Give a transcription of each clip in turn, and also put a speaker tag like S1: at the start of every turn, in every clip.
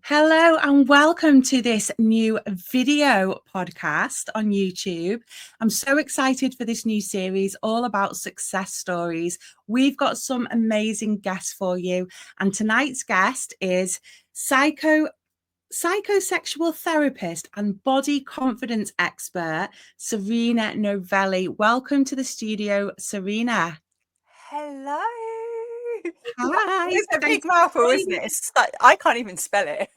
S1: Hello and welcome to this new video podcast on YouTube. I'm so excited for this new series all about success stories. We've got some amazing guests for you, and tonight's guest is psychosexual therapist and body confidence expert Serena Novelli. Welcome to the studio, Serena.
S2: Hello.
S1: Hi.
S2: It's a big
S1: Thanks
S2: mouthful,
S1: for
S2: isn't it? It's like, I can't even spell it.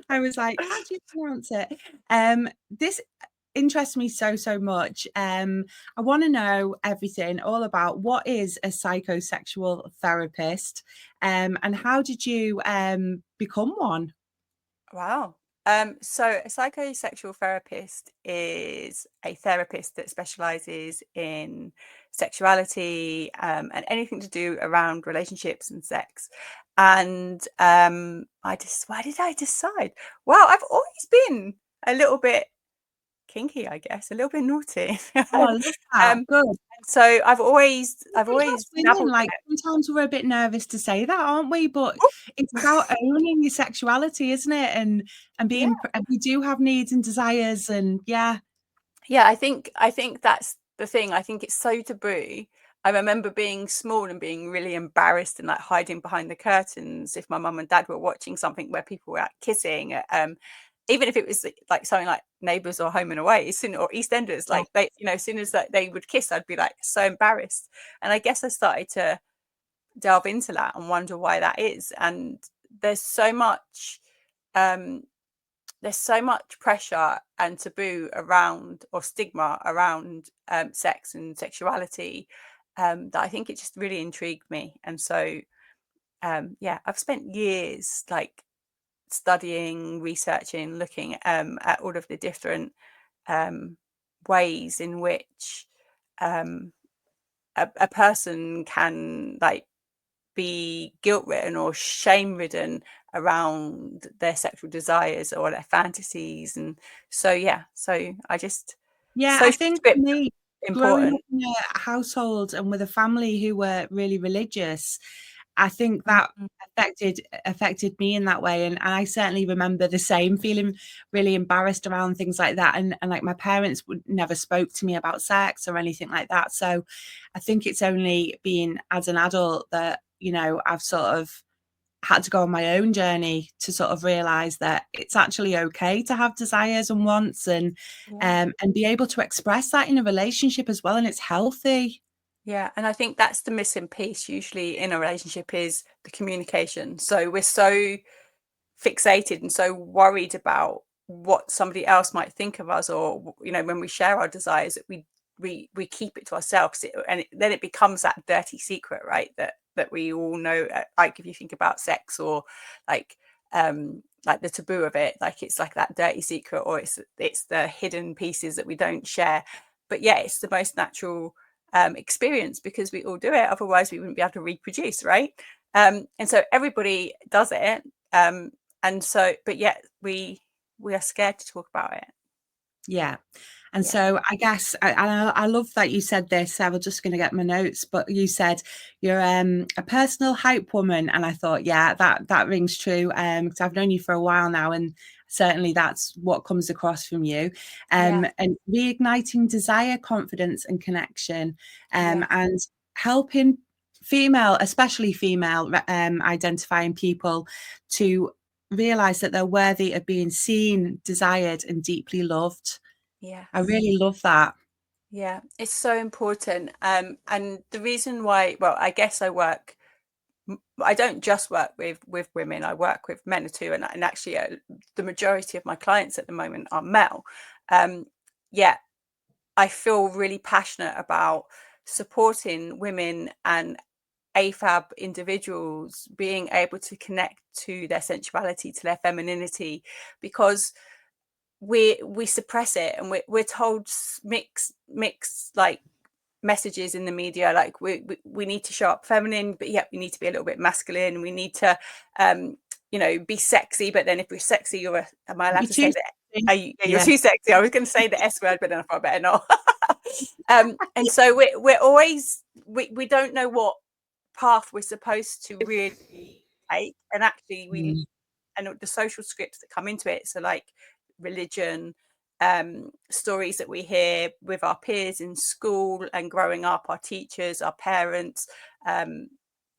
S1: I was like, how do you pronounce it? This interests me so much. I want to know everything all about what is a psychosexual therapist, and how did you become one?
S2: Wow. So a psychosexual therapist is a therapist that specializes in sexuality, and anything to do around relationships and sex. And why did I decide? Well, I've always been a little bit kinky, I guess, a little bit naughty.
S1: Oh, I love that.
S2: um,
S1: Good.
S2: so
S1: I
S2: I've
S1: think
S2: always
S1: as women,
S2: dabbled
S1: like sometimes we're a bit nervous to say that, aren't we? But
S2: with
S1: it's about owning your sexuality, isn't it? And
S2: it.
S1: being, and we do have needs and desires, and yeah.
S2: Yeah, I think that's the thing. I think it's so taboo. I remember being small and being really embarrassed and like hiding behind the curtains if my mum and dad were watching something where people were like, kissing. Even if it was like something like Neighbours or Home and Away, or EastEnders,
S1: Yeah.
S2: like as soon as they would kiss, I'd be like so embarrassed. And I guess I started to delve into that and wonder why that is. And there's so much um there's so much pressure and taboo around, or stigma around, sex and sexuality, that I think it just really intrigued me. And so yeah, I've spent years like studying, researching, looking at all of the different um, ways in which um, a person can like be guilt ridden or shame ridden around their sexual desires or their fantasies. And so yeah, so I just,
S1: Yeah, I
S2: social
S1: think for
S2: script
S1: me, growing up
S2: important.
S1: in a household and with a family who were really religious, I think that
S2: Mhm.
S1: affected me in that way. And I certainly remember the same, feeling really embarrassed around things like that. And like my parents would never spoke to me about sex or anything like that. So I think it's only been as an adult that, I've sort of had to go on my own journey to sort of realize that it's actually okay to have desires and wants,
S2: Yeah.
S1: and be able to express that in a relationship as well, and it's healthy.
S2: Yeah, and I think that's the missing piece usually in a relationship is the communication. So we're so fixated and so worried about what somebody else might think of us, or when we share our desires, that we keep it to ourselves, then it becomes that dirty secret, right? That we all know. Like if you think about sex, or like like the taboo of it, like it's like that dirty secret, or it's the hidden pieces that we don't share. But yeah, it's the most natural experience, because we all do it, otherwise we wouldn't be able to reproduce, right? And so everybody does it. And so, but yet we are scared to talk about it.
S1: Yeah. And
S2: Yeah.
S1: so I guess I love that you said this. I was just going to get my notes, but you said you're a personal hype woman, and I thought, yeah, that rings true. Because I've known you for a while now, and certainly that's what comes across from you.
S2: Yeah.
S1: And reigniting desire, confidence, and connection,
S2: Yeah.
S1: and helping especially female, identifying people to realize that they're worthy of being seen, desired, and deeply loved. I
S2: Yes.
S1: really love that.
S2: Yeah. It's so important. And the reason why, well, I guess I don't just work with women. I work with men too, and actually, the majority of my clients at the moment are male. Yeah, I feel really passionate about supporting women and AFAB individuals being able to connect to their sensuality, to their femininity, because we suppress it, and we're told mix like messages in the media, like we need to show up feminine, but yet we need to be a little bit masculine. We need to be sexy, but then if we're sexy, am I allowed
S1: You're
S2: to say
S1: too
S2: that?
S1: sexy.
S2: You're
S1: Yeah.
S2: too sexy. I was going to say the S word, but then I thought I better not. And so we're always, we don't know what path we're supposed to really take, and actually
S1: Mm.
S2: and the social scripts that come into it, so like religion, stories that we hear with our peers in school and growing up, our teachers, our parents,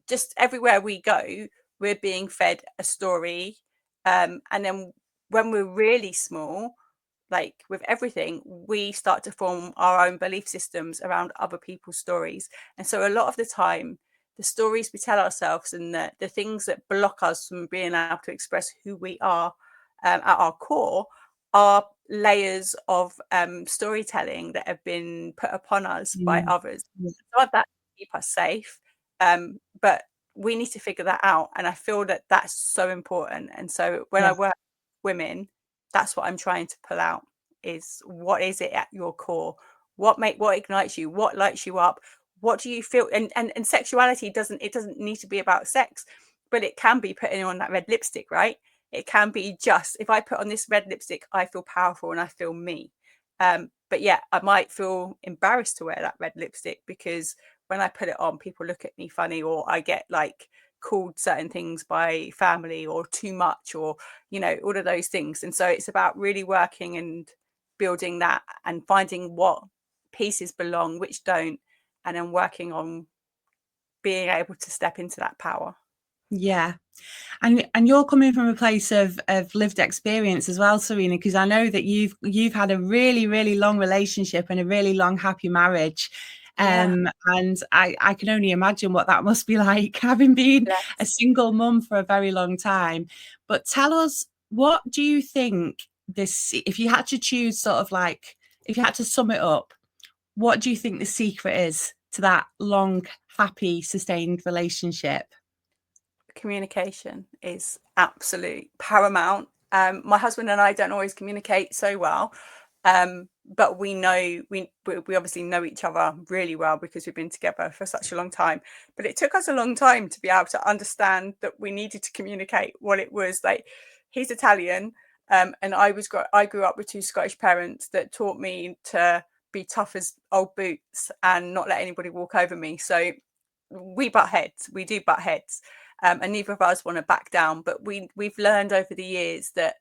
S2: just everywhere we go, we're being fed a story. And then when we're really small, like with everything, we start to form our own belief systems around other people's stories. And so a lot of the time, the stories we tell ourselves and the things that block us from being able to express who we are at our core are layers of storytelling that have been put upon us by
S1: Mm.
S2: others. Some of that keep us safe, but we need to figure that out. And I feel that that's so important. And so when I
S1: Yeah.
S2: work with women, that's what I'm trying to pull out, is what is it at your core? What ignites you? What lights you up? What do you feel? And sexuality doesn't need to be about sex, but it can be putting on that red lipstick, right? It can be just, if I put on this red lipstick, I feel powerful and I feel me. But yeah, I might feel embarrassed to wear that red lipstick because when I put it on, people look at me funny, or I get like called certain things by family, or too much, or all of those things. And so it's about really working and building that and finding what pieces belong, which don't, and then working on being able to step into that power.
S1: Yeah. And you're coming from a place of lived experience as well, Serena, because I know that you've had a really, really long relationship and a really long happy marriage.
S2: Yeah.
S1: And I can only imagine what that must be like, having been a single mum for a very long time. But tell us, what do you think this, if you had to choose sort of like, if you had to sum it up, what do you think the secret is to that long, happy, sustained relationship?
S2: Communication is absolute paramount. My husband and I don't always communicate so well, but we know we obviously know each other really well because we've been together for such a long time. But it took us a long time to be able to understand that we needed to communicate what it was like. He's Italian, and I grew up with two Scottish parents that taught me to be tough as old boots and not let anybody walk over me. So we butt heads. We do butt heads. And neither of us want to back down, but we've learned over the years that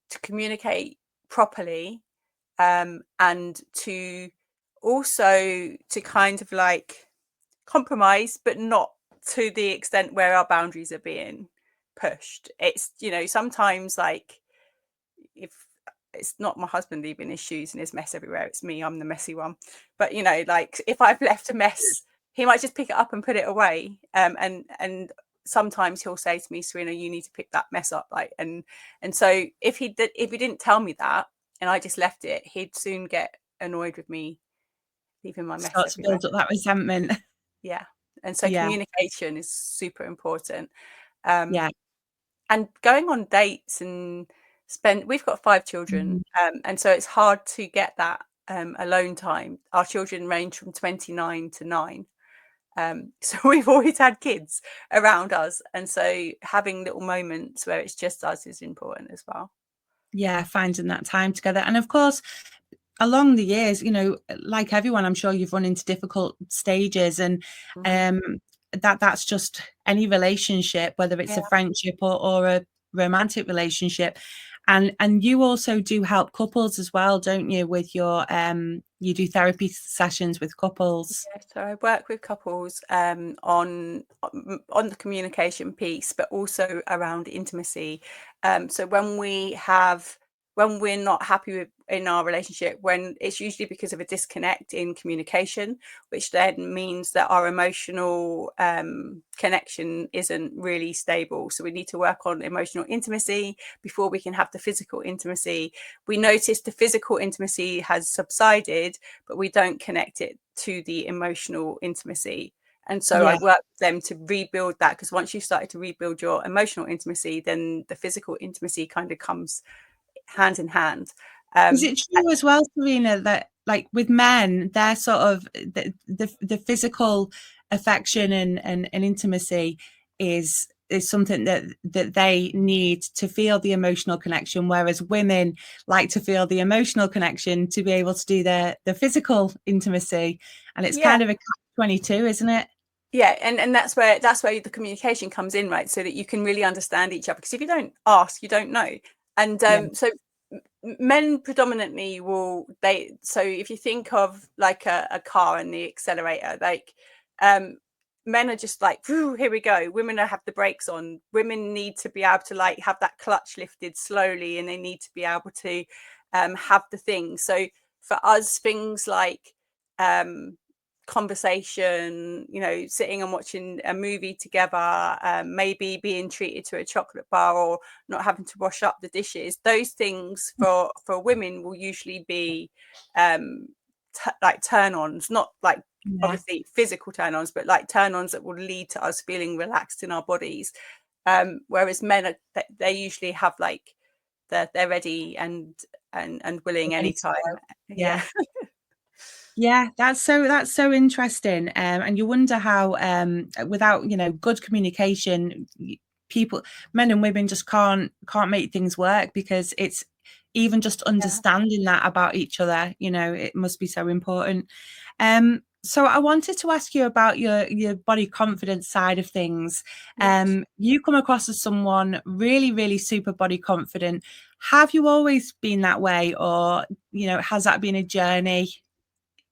S2: to communicate properly, and to also to kind of like compromise, but not to the extent where our boundaries are being pushed. It's sometimes like, if it's not my husband leaving his shoes and his mess everywhere, it's me, I'm the messy one. But like if I've left a mess, he might just pick it up and put it away, and sometimes he'll say to me, Serena, you need to pick that mess up, like, and so if he didn't tell me that and I just left it, he'd soon get annoyed with me leaving my mess
S1: Start to
S2: everywhere.
S1: build up that resentment.
S2: Yeah. And so
S1: Yeah.
S2: communication is super important. um
S1: Yeah.
S2: and going on dates and we've got 5 children,
S1: Mhm.
S2: and so it's hard to get that alone time. Our children range from 29 to 9, so we've always had kids around us, and so having little moments where it's just us is important as well.
S1: Yeah, finding that time together. And of course, along the years, like everyone, I'm sure you've run into difficult stages, and
S2: Mhm.
S1: um that's just any relationship, whether it's
S2: Yeah.
S1: a friendship or a romantic relationship. And you also do help couples as well, don't you, with your you do therapy sessions with couples.
S2: Yeah, so I work with couples on the communication piece, but also around intimacy. So when we're not happy with in our relationship, when it's usually because of a disconnect in communication, which then means that our emotional connection isn't really stable. So we need to work on emotional intimacy before we can have the physical intimacy. We notice the physical intimacy has subsided, but we don't connect it to the emotional intimacy. And so I
S1: Yeah.
S2: work with them to rebuild that, because once you've started to rebuild your emotional intimacy, then the physical intimacy kind of comes hand in hand.
S1: Is it true as well, Serena, that like with men, they're sort of the physical affection and intimacy is something that they need to feel the emotional connection, whereas women like to feel the emotional connection to be able to do the physical intimacy, and it's
S2: Yeah,
S1: kind of a catch-22, isn't it?
S2: Yeah, and that's where the communication comes in, right? So that you can really understand each other. Because if you don't ask, you don't know. And
S1: Yeah.
S2: so men predominantly so if you think of like a car and the accelerator, like um men are just like, here we go. Women have the brakes on. Women need to be able to like have that clutch lifted slowly, and they need to be able to have the thing. So for us, things like conversation, sitting and watching a movie together, maybe being treated to a chocolate bar, or not having to wash up the dishes, those things for women will usually be like turn-ons, not like
S1: Yeah.
S2: obviously physical turn-ons, but like turn-ons that will lead to us feeling relaxed in our bodies. Whereas men they usually have like they're ready and willing
S1: Ready to
S2: anytime.
S1: go.
S2: Yeah.
S1: Yeah. Yeah, that's so interesting. And you wonder how, without, good communication, people, men and women just can't make things work, because it's even just
S2: Yeah.
S1: understanding that about each other, it must be so important. So I wanted to ask you about your body confidence side of things. You come across as someone really, really super body confident. Have you always been that way, or, has that been a journey?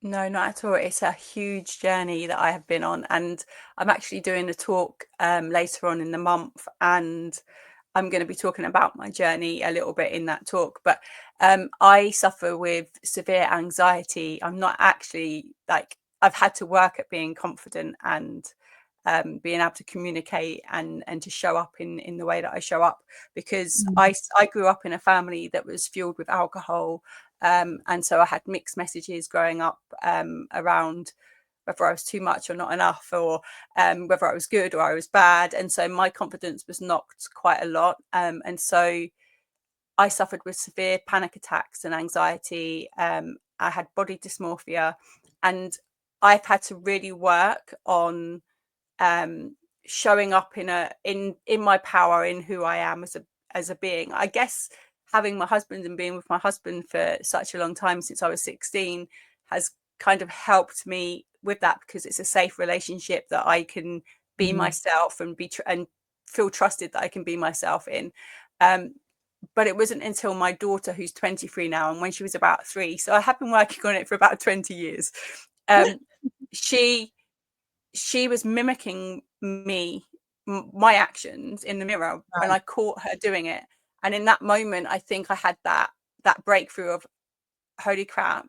S2: No, not at all. It's a huge journey that I have been on, and I'm actually doing a talk later on in the month, and I'm going to be talking about my journey a little bit in that talk. But I suffer with severe anxiety. I'm not actually like, I've had to work at being confident and being able to communicate and to show up in the way that I show up, because
S1: Mm.
S2: I grew up in a family that was fueled with alcohol. And so I had mixed messages growing up around whether I was too much or not enough, or whether I was good or I was bad. And so my confidence was knocked quite a lot. And so I suffered with severe panic attacks and anxiety. I had body dysmorphia, and I've had to really work on showing up in my power, in who I am as a being. I guess having my husband and being with my husband for such a long time, since I was 16, has kind of helped me with that, because it's a safe relationship that I can be
S1: Mhm.
S2: myself and and feel trusted that I can be myself in. But it wasn't until my daughter, who's 23 now, and when she was about 3, so I have been working on it for about 20 years, she she was mimicking me, my actions in the mirror, and
S1: Right.
S2: I caught her doing it. And in that moment, I think I had that breakthrough of, holy crap,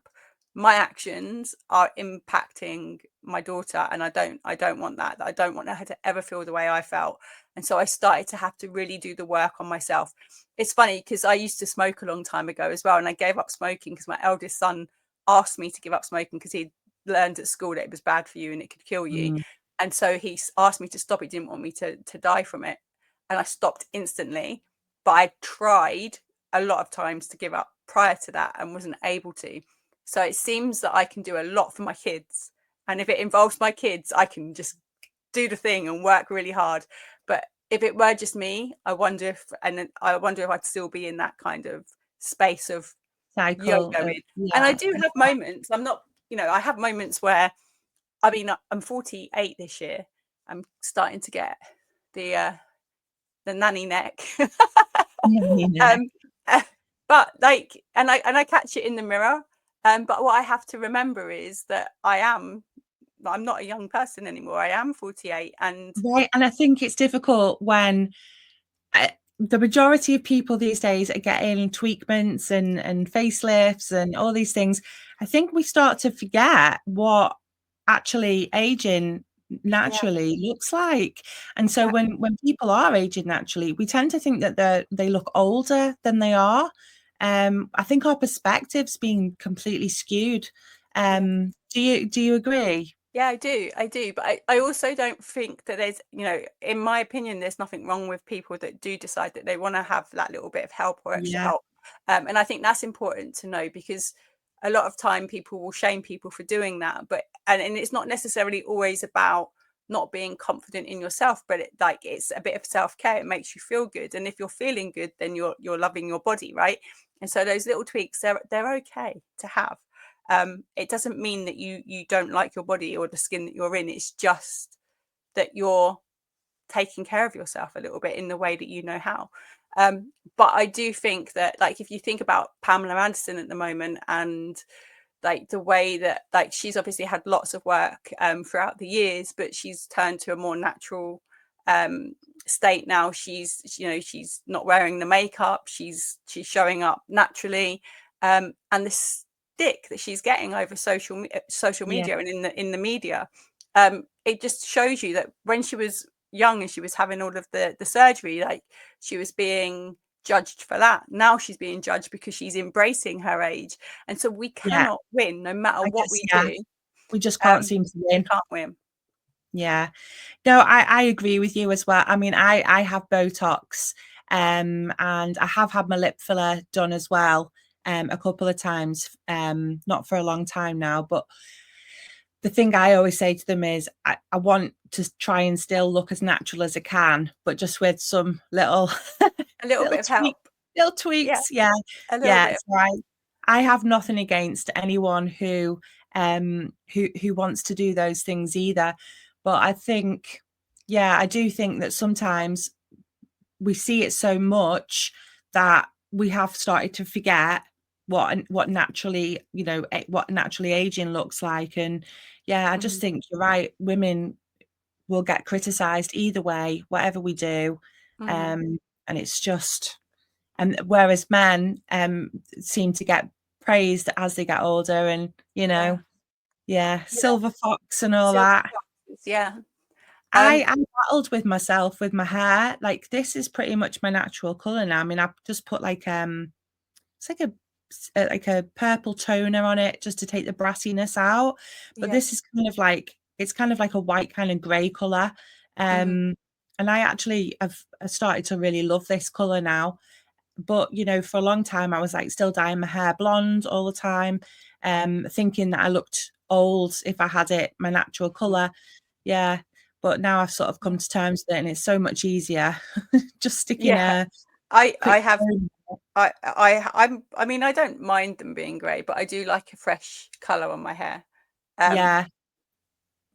S2: my actions are impacting my daughter, and I don't want that. I don't want her to ever feel the way I felt. And so I started to have to really do the work on myself. It's funny, because I used to smoke a long time ago as well, and I gave up smoking because my eldest son asked me to give up smoking, because he learned at school that it was bad for you and it could kill you.
S1: Mm.
S2: And so he asked me to stop. He didn't want me to die from it, and I stopped instantly. But I tried a lot of times to give up prior to that and wasn't able to. So it seems that I can do a lot for my kids, and if it involves my kids, I can just do the thing and work really hard. But if it were just me, I wonder if I'd still be in that kind of space of
S1: Cycle of,
S2: yo-yoing. And I
S1: yeah.
S2: do have moments. I'm not, I have moments where, I mean, I'm 48 this year. I'm starting to get the nanny neck.
S1: Yeah.
S2: um, uh, but like, and I catch it in the mirror. But what I have to remember is that I'm not a young person anymore. I am 48, and
S1: Right. And I think it's difficult when the majority of people these days are getting tweakments and facelifts and all these things. I think we start to forget what actually aging
S2: yeah,
S1: naturally looks like. And so
S2: exactly.
S1: when people are aging naturally, we tend to think that they look older than they are. I think our perspective's been completely skewed.
S2: Yeah.
S1: Do you agree?
S2: Yeah, I do. But I also don't think that there's, in my opinion, there's nothing wrong with people that do decide that they want to have that little bit of help or extra
S1: Yeah.
S2: help. And I think that's important to know, because a lot of time people will shame people for doing that. But and it's not necessarily always about not being confident in yourself, but it's a bit of self-care. It makes you feel good. And if you're feeling good, then you're loving your body, right? And so those little tweaks, they're okay to have. It doesn't mean that you don't like your body or the skin that you're in. It's just that you're taking care of yourself a little bit in the way that you know how. But I do think that, like, if you think about Pamela Anderson at the moment, and like the way that, like, she's obviously had lots of work throughout the years, but she's turned to a more natural state now. She's, you know, she's not wearing the makeup, she's showing up naturally, and the stick that she's getting over social media and in the media, it just shows you that when she was young and she was having all of the surgery, like, she was being judged for that. Now she's being judged because she's embracing her age, and so we cannot win no matter
S1: I
S2: what
S1: guess,
S2: we do.
S1: we just can't seem to
S2: We
S1: win.
S2: can't win.
S1: Yeah, no, I agree with you as well. I mean, I have Botox, and I have had my lip filler done as well, a couple of times, not for a long time now. But the thing I always say to them is, I want to try and still look as natural as I can, but just with some little
S2: A little bit of help.
S1: little tweaks. Yeah,
S2: A little
S1: yeah.
S2: bit.
S1: So I have nothing against anyone who wants to do those things either. But I think, yeah, I do think that sometimes we see it so much that we have started to forget what naturally, you know, what naturally aging looks like. And yeah, I just think you're right. Women will get criticized either way, whatever we do. And it's just, and whereas men seem to get praised as they get older, and you know, silver fox and all
S2: Silver
S1: that.
S2: foxes, yeah.
S1: I battled with myself with my hair. Like, this is pretty much my natural color now. I mean, I've just put like it's like a purple toner on it just to take the brassiness out. But this is kind of like, it's kind of like a white kind of gray color. And I actually have started to really love this color now. But you know, for a long time I was like still dyeing my hair blonde all the time, thinking that I looked old if I had it my natural color. Yeah, but now I've sort of come to terms with it, and it's so much easier just sticking a
S2: I
S1: quick
S2: have
S1: comb.
S2: I mean, I don't mind them being grey, but I do like a fresh colour on my hair.
S1: Yeah,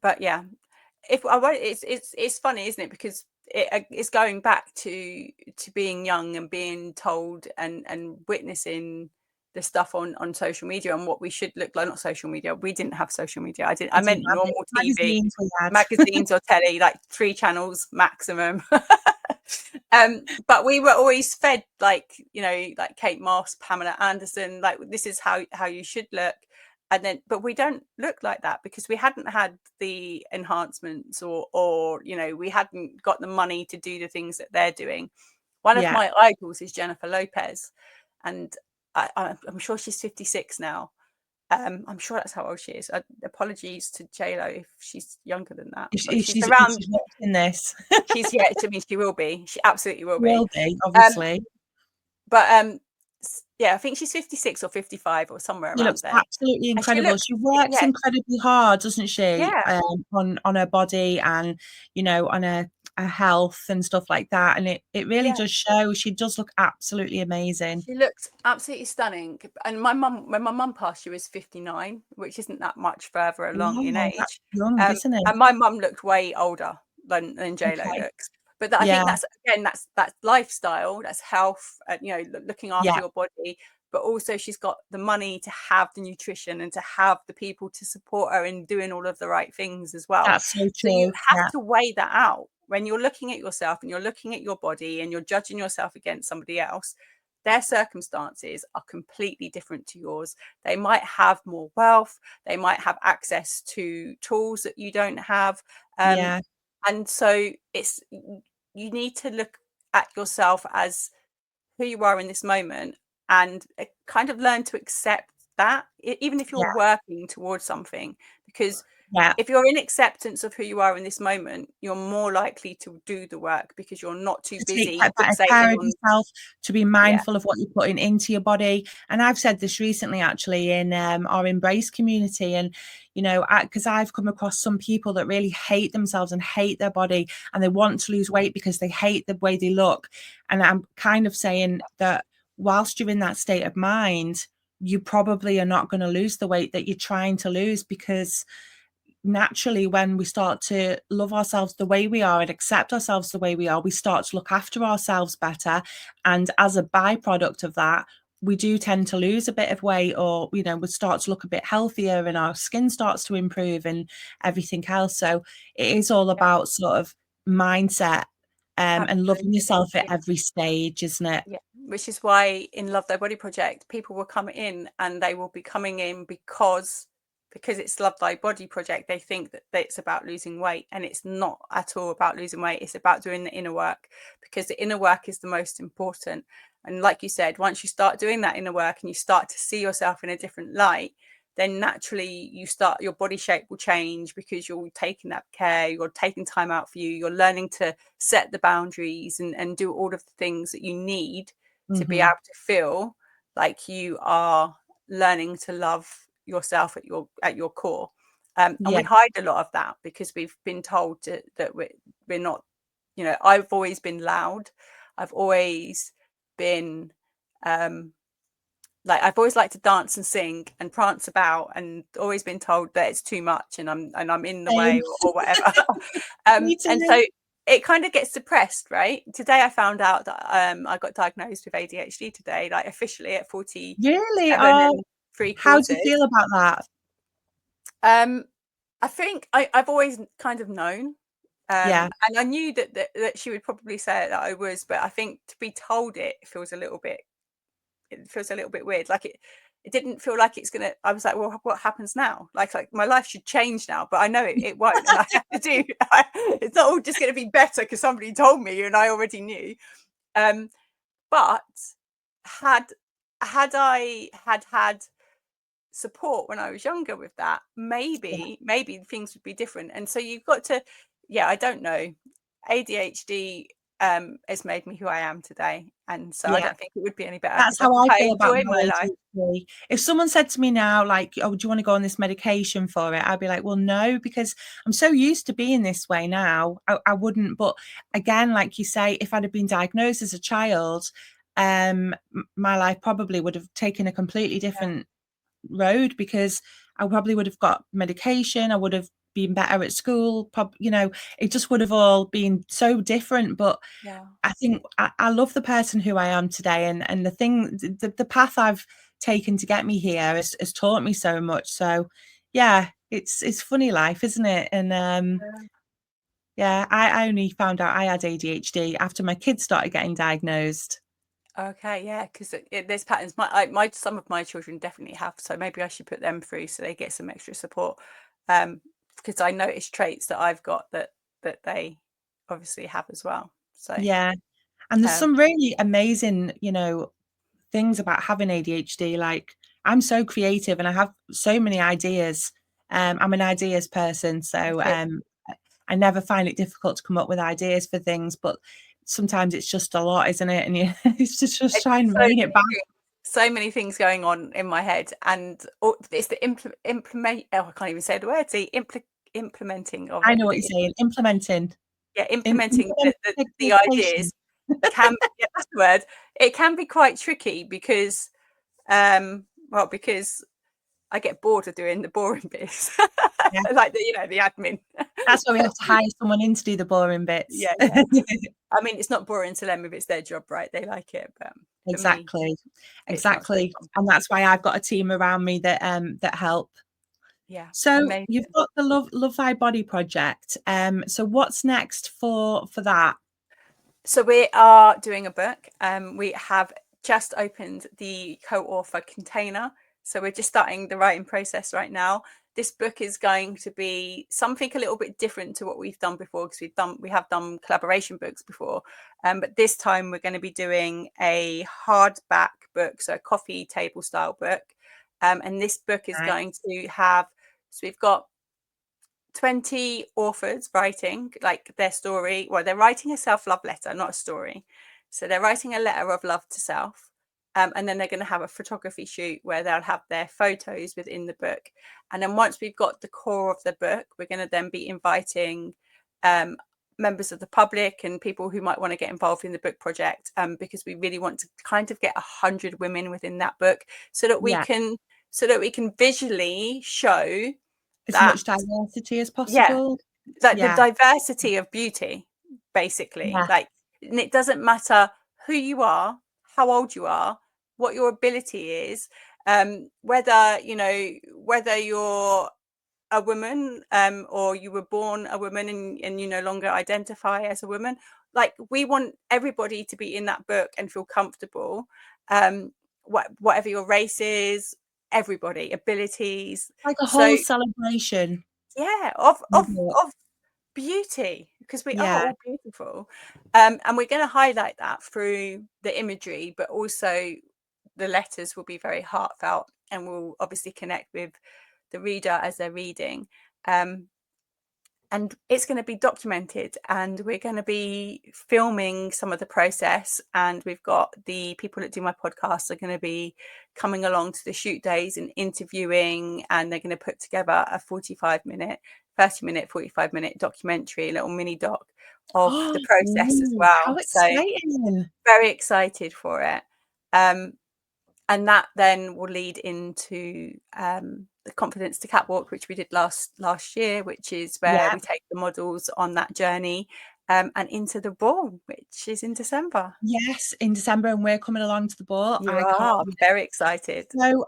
S2: But yeah, if I want, it's funny, isn't it? Because it's going back to being young and being told and witnessing the stuff on social media and what we should look like. Not social media. We didn't have social media. I
S1: we didn't
S2: meant
S1: have it.
S2: normal TV,
S1: Magazines we had.
S2: magazines or telly, like 3 channels maximum. But we were always fed, like, you know, like Kate Moss, Pamela Anderson, like, this is how you should look. And then, but we don't look like that because we hadn't had the enhancements, or you know, we hadn't got the money to do the things that they're doing. One of my idols is Jennifer Lopez, and I'm sure she's 56 now. I'm sure that's how old she is. Apologies to JLo if she's younger than that, but
S1: If
S2: she's
S1: she's
S2: around.
S1: watching this,
S2: She's, yeah, I mean, she will be. She absolutely will be.
S1: will be, obviously.
S2: But yeah, I think she's 56 or 55 or somewhere
S1: She
S2: around
S1: looks
S2: there.
S1: absolutely incredible. She works incredibly hard, doesn't she?
S2: Yeah.
S1: On her body, and you know, on her health and stuff like that. And it really does show. She does look absolutely amazing.
S2: She looks absolutely stunning. And my mum, when my mum passed, she was 59, which isn't that much further along in
S1: Wow, that's
S2: age.
S1: young, isn't it?
S2: And my mum looked way older than JLo looks. But I think that's, again, that's lifestyle, that's health, you know, looking after your body. But also she's got the money to have the nutrition and to have the people to support her in doing all of the right things as well.
S1: That's so
S2: So you
S1: true.
S2: have to weigh that out when you're looking at yourself and you're looking at your body and you're judging yourself against somebody else. Their circumstances are completely different to yours. They might have more wealth. They might have access to tools that you don't have. And so you need to look at yourself as who you are in this moment, and kind of learn to accept that, even if you're working towards something. Because if you're in acceptance of who you are in this moment, you're more likely to do the work because you're not too busy
S1: take better
S2: fixating
S1: care of
S2: on
S1: yourself, to be mindful of what you're putting into your body. And I've said this recently, actually, in our Embrace community. And you know, because I've come across some people that really hate themselves and hate their body, and they want to lose weight because they hate the way they look. And I'm kind of saying that whilst you're in that state of mind, you probably are not going to lose the weight that you're trying to lose, because naturally, when we start to love ourselves the way we are and accept ourselves the way we are, we start to look after ourselves better. And as a byproduct of that, we do tend to lose a bit of weight, or, you know, we start to look a bit healthier and our skin starts to improve and everything else. So it is all
S2: Yeah,
S1: about sort of mindset, and loving
S2: absolutely.
S1: yourself at
S2: Yeah.
S1: every stage, isn't it?
S2: Yeah, which is why in Love Thy Body Project, people will come in and they will be coming in because it's Love Thy Body Project. They think that it's about losing weight, and it's not at all about losing weight. It's about doing the inner work, because the inner work is the most important. And like you said, once you start doing that inner work and you start to see yourself in a different light, then naturally your body shape will change, because you're taking that care, you're taking time out for you, you're learning to set the boundaries and do all of the things that you need to be
S1: Mm-hmm.
S2: able to feel like you are learning to love yourself at your core. And
S1: Yeah,
S2: we hide a lot of that because we've been told that we're not, I've always been loud. I've always been I've always liked to dance and sing and prance about, and always been told that it's too much and I'm in the
S1: same.
S2: way, or whatever.
S1: Me
S2: And
S1: too.
S2: so it kind of gets suppressed, right? Today I found out that I got diagnosed with ADHD today, like officially at 47
S1: Really? Oh,
S2: and three
S1: how do you
S2: quarters.
S1: feel about that?
S2: Um, I think I've always kind of known,
S1: Yeah,
S2: and I knew that she would probably say that I was, but I think to be told it feels a little bit weird. Like it didn't feel like it's gonna. I was like, well, what happens now? Like my life should change now, but I know it won't, and I have to do. It's not all just going to be better because somebody told me and I already knew. Um, but had I had support when I was younger with that,
S1: yeah,
S2: maybe things would be different. And so you've got to, yeah, I don't know. ADHD has made me who I am today, and so I
S1: yeah.
S2: don't think it would be any better,
S1: That's
S2: because I
S1: how
S2: think
S1: I
S2: I
S1: feel about
S2: enjoy
S1: my
S2: my life.
S1: ADHD. If someone said to me now, like, "Oh, do you want to go on this medication for it?" I'd be like, "Well, no, because I'm so used to being this way now. I wouldn't." But again, like you say, if I'd have been diagnosed as a child, my life probably would have taken a completely
S2: Yeah,
S1: different road, because I probably would have got medication. I would have been better at school. It just would have all been so different. But
S2: yeah.
S1: I think I love the person who I am today, and the path I've taken to get me here has taught me so much. So yeah, it's funny life, isn't it? And yeah, I only found out I had ADHD after my kids started getting diagnosed.
S2: Okay, yeah, because there's patterns. My some of my children definitely have, so maybe I should put them through so they get some extra support. Um, because I notice traits that I've got that they obviously have as well. So,
S1: Yeah, and there's
S2: um,
S1: some really amazing, things about having ADHD. Like, I'm so creative and I have so many ideas. I'm an ideas person, so
S2: okay.
S1: I never find it difficult to come up with ideas for things, but sometimes it's just a lot, isn't it? And it's just
S2: It's
S1: try and
S2: so
S1: rein it
S2: many
S1: back.
S2: so many things going on in my head, and it's the implement. Oh, I can't even say the word. The implementing of
S1: I know what you're
S2: everything.
S1: saying. Implementing,
S2: Yeah, implementing the
S1: implementation.
S2: ideas can, yeah, that's the word. It can be quite tricky because, because I get bored of doing the boring bits,
S1: Yeah,
S2: like the admin.
S1: that's why we
S2: So,
S1: have to hire someone in to do the boring bits.
S2: yeah, yeah. I mean, it's not boring to them if it's their job, right? They like it, but for me,
S1: Exactly,
S2: it's much more
S1: exactly,
S2: fun.
S1: and that's why I've got a team around me that help.
S2: Yeah,
S1: So you've
S2: amazing.
S1: got the Love Thy Body project. So what's next for that?
S2: So we are doing a book. We have just opened the co-author container. So we're just starting the writing process right now. This book is going to be something a little bit different to what we've done before, because we have done collaboration books before. But this time we're going to be doing a hardback book, so a coffee table style book. And this book is
S1: Right.
S2: going to have, so we've got 20 authors writing like their story. Well, they're writing a self-love letter, not a story. So they're writing a letter of love to self. And then they're going to have a photography shoot where they'll have their photos within the book. And then once we've got the core of the book, we're going to then be inviting members of the public and people who might want to get involved in the book project, because we really want to kind of get 100 women within that book, so that we
S1: Yeah.
S2: can visually show
S1: as
S2: that,
S1: much diversity as
S2: yeah,
S1: possible.
S2: like the
S1: Yeah,
S2: diversity of beauty, basically.
S1: yeah.
S2: Like, and it doesn't matter who you are, how old you are, what your ability is, whether, you know, whether you're a woman, or you were born a woman and you no longer identify as a woman. Like, we want everybody to be in that book and feel comfortable, whatever your race is, everybody, abilities.
S1: Like a
S2: So
S1: whole celebration
S2: yeah,
S1: in the book.
S2: of beauty, because we are
S1: Yeah.
S2: all beautiful, and we're going to highlight that through the imagery, but also the letters will be very heartfelt and will obviously connect with the reader as they're reading. And it's going to be documented, and we're going to be filming some of the process, and we've got the people that do my podcast are going to be coming along to the shoot days and interviewing, and they're going to put together a 45-minute, 30-minute, 45-minute documentary, a little mini doc of the process as
S1: Ooh, how
S2: well. So
S1: exciting.
S2: very excited for it. And that then will lead into the Confidence to Catwalk, which we did last year, which is where
S1: Yeah.
S2: we take the models on that journey, and into the ball, which is in December.
S1: Yes, in December, and we're coming along to the ball.
S2: You
S1: I can't
S2: are
S1: wait.
S2: very excited.
S1: So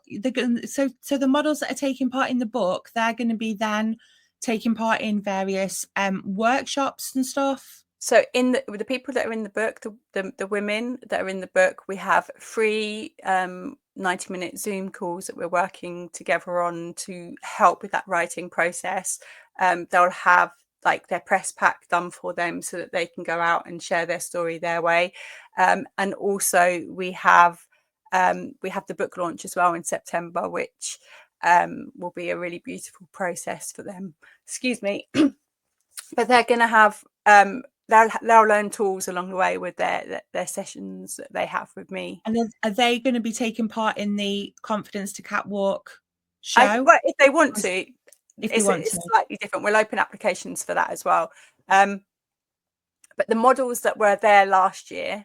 S1: so the models that are taking part in the book, they're going to be then taking part in various workshops and stuff.
S2: So in the people that are in the book, the women that are in the book, we have free 90-minute Zoom calls that we're working together on to help with that writing process. They'll have like their press pack done for them so that they can go out and share their story their way. And also we have the book launch as well in September, which will be a really beautiful process for them. Excuse me. But they're going to have they'll learn tools along the way with their sessions that they have with me.
S1: And are they going to be taking part in the Confidence to Catwalk show?
S2: Well, if they want to,
S1: If they want to.
S2: it's slightly different. We'll open applications for that as well. But the models that were there last year,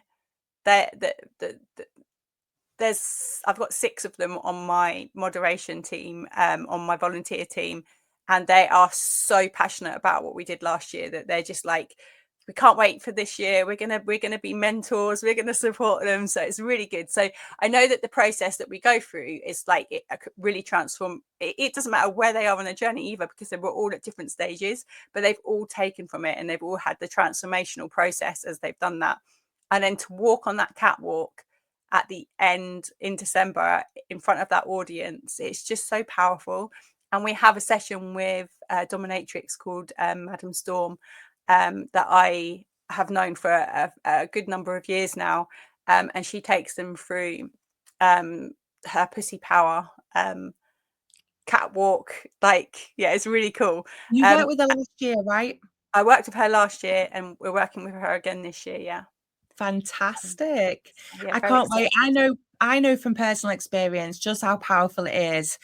S2: I've got 6 of them on my moderation team, on my volunteer team, and they are so passionate about what we did last year that they're just like, we can't wait for this year. We're gonna be mentors. We're gonna support them. So it's really good. So I know that the process that we go through is like it really transform. It doesn't matter where they are on the journey either, because they were all at different stages, but they've all taken from it and they've all had the transformational process as they've done that. And then to walk on that catwalk at the end in December in front of that audience, it's just so powerful. And we have a session with dominatrix called Madam Storm, that I have known for a good number of years now, and she takes them through her pussy power catwalk. Like, yeah, it's really cool.
S1: You worked with her last year, right?
S2: I worked with her last year, and we're working with her again this year. Yeah.
S1: Fantastic.
S2: Yeah,
S1: I
S2: very
S1: can't wait.
S2: excited.
S1: I know from personal experience just how powerful it is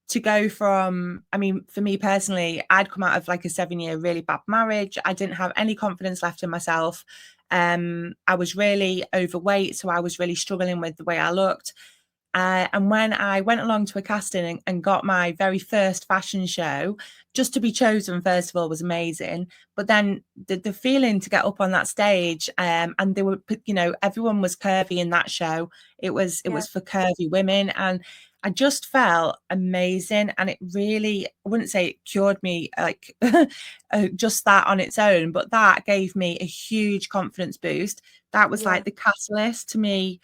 S1: to go from, I mean, for me personally, I'd come out of like a 7-year really bad marriage. I didn't have any confidence left in myself. I was really overweight, so I was really struggling with the way I looked. And when I went along to a casting and got my very first fashion show, just to be chosen, first of all, was amazing. But then the feeling to get up on that stage, and they were, you know, everyone was curvy in that show. It was
S2: Yeah.
S1: for curvy women, and I just felt amazing. And it really, I wouldn't say it cured me, like just that on its own, but that gave me a huge confidence boost. That was
S2: Yeah.
S1: like the catalyst to me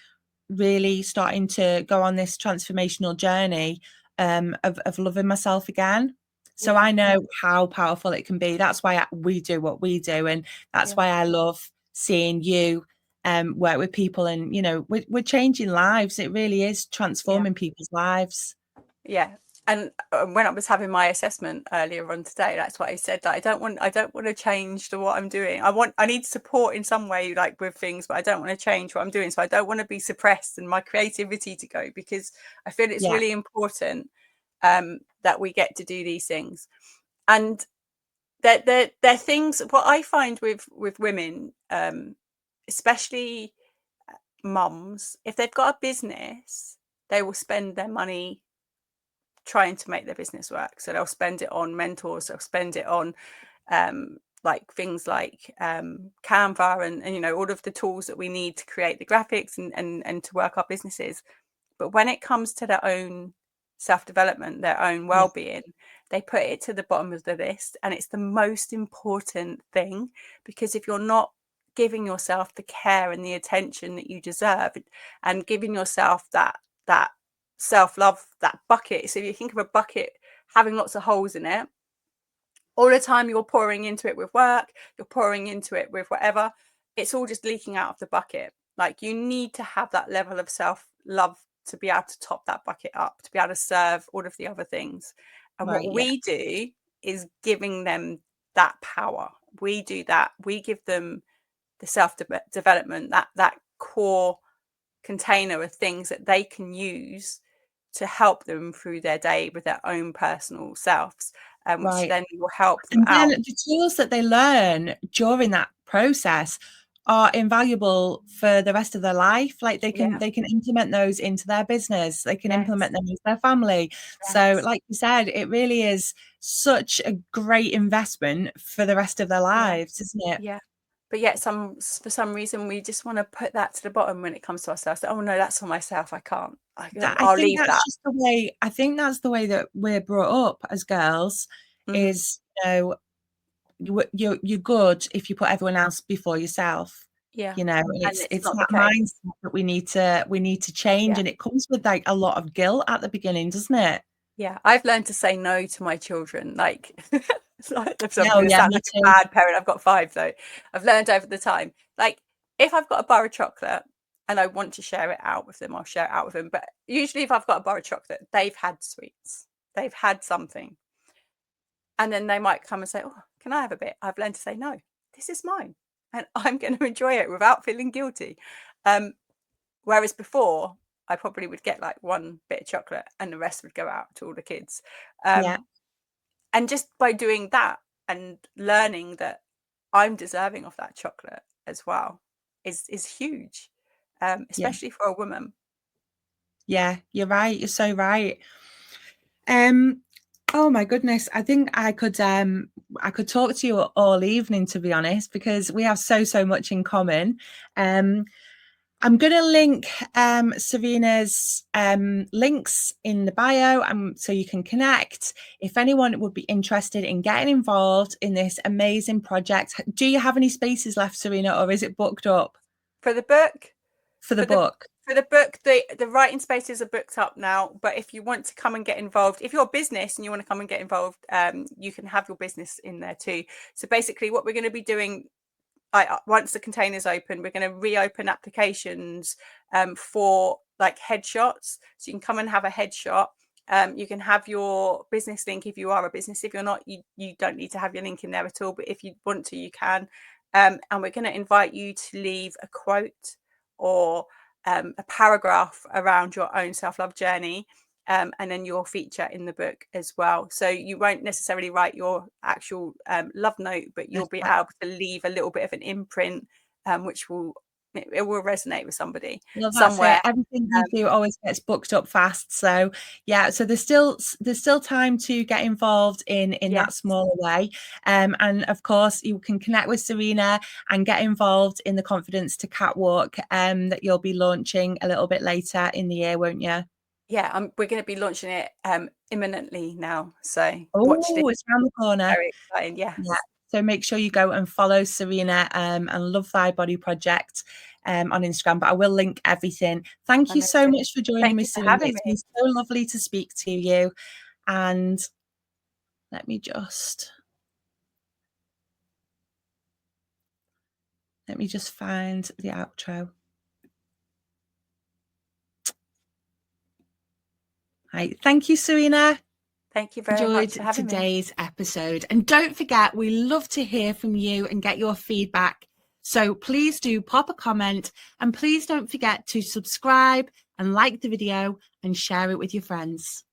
S1: really starting to go on this transformational journey of loving myself again. So
S2: Yeah.
S1: I know how powerful it can be. That's why we do what we do, and that's
S2: Yeah.
S1: why I love seeing you work with people. And you know, we're changing lives. It really is
S2: Yeah.
S1: transforming people's lives.
S2: Yeah. And when I was having my assessment earlier on today, that's what I said. Like, I don't want to change what I'm doing. I need support in some way, like with things, but I don't want to change what I'm doing. So I don't want to be suppressed and my creativity to go, because I feel it's
S1: Yeah.
S2: really important that we get to do these things. And they're things. What I find with women, especially mums, if they've got a business, they will spend their money trying to make their business work. So they'll spend it on mentors, they'll spend it on like things like Canva and you know, all of the tools that we need to create the graphics and to work our businesses. But when it comes to their own self-development, their own well-being, they put it to the bottom of the list, and it's the most important thing, because if you're not giving yourself the care and the attention that you deserve, and giving yourself that self-love, that bucket. So if you think of a bucket having lots of holes in it, all the time you're pouring into it with work, you're pouring into it with whatever, it's all just leaking out of the bucket. Like, you need to have that level of self-love to be able to top that bucket up, to be able to serve all of the other things. And what we do is giving them that power. We do that. We give them the self-development, that core container of things that they can use to help them through their day with their own personal selves, which then will help them
S1: and
S2: out.
S1: then the tools that they learn during that process are invaluable for the rest of their life. Like, they can implement those into their business, they can implement them into their family. So like you said, it really is such a great investment for the rest of their lives, isn't it?
S2: But yet for some reason we just want to put that to the bottom when it comes to ourselves. Oh no, that's for myself, I can't. I'll leave that.
S1: Just the way, I think that's the way that we're brought up as girls. Is, you know, you're good if you put everyone else before yourself. You know, and it's that mindset that we need to change, and it comes with like a lot of guilt at the beginning, doesn't it?
S2: I've learned to say no to my children. Like, it's like, I'm
S1: Oh,
S2: gonna sound like a bad parent. I've got 5 though. I've learned over the time, like, if I've got a bar of chocolate and I want to share it out with them, I'll share it out with them. But usually if I've got a bar of chocolate, they've had sweets, they've had something, and then they might come and say, oh, can I have a bit? I've learned to say no, this is mine, and I'm going to enjoy it without feeling guilty. Whereas before, I probably would get like 1 bit of chocolate and the rest would go out to all the kids. And just by doing that and learning that I'm deserving of that chocolate as well is huge, especially for a woman.
S1: Yeah, you're right. You're so right. Oh my goodness, I think I could talk to you all evening, to be honest, because we have so much in common. I'm going to link Serena's links in the bio, so you can connect. If anyone would be interested in getting involved in this amazing project, do you have any spaces left, Serena, or is it booked up?
S2: For the book?
S1: For the book,
S2: the writing spaces are booked up now. But if you want to come and get involved, if you're a business and you want to come and get involved, you can have your business in there too. So basically what we're going to be doing, once the container's open, we're going to reopen applications for like headshots. So you can come and have a headshot. You can have your business link if you are a business. If you're not, you don't need to have your link in there at all. But if you want to, you can. And we're going to invite you to leave a quote or a paragraph around your own self-love journey. And then you'll feature in the book as well. So you won't necessarily write your actual love note, but you'll be able to leave a little bit of an imprint, which will resonate with somebody somewhere.
S1: Everything you do always gets booked up fast. So yeah, so there's still time to get involved in that smaller way. And of course, you can connect with Serena and get involved in the Confidence to Catwalk that you'll be launching a little bit later in the year, won't you?
S2: Yeah, we're going to be launching it imminently now. So
S1: watch this. It's around the corner.
S2: Very exciting, yeah.
S1: So make sure you go and follow Serena and Love Thy Body Project on Instagram. But I will link everything. Thank you so much for joining me, Serena. It's been so lovely to speak to you. And let me just find the outro. Right. Thank you, Serena.
S2: Thank you very much for having
S1: today's episode. And don't forget, we love to hear from you and get your feedback. So please do pop a comment, and please don't forget to subscribe and like the video and share it with your friends.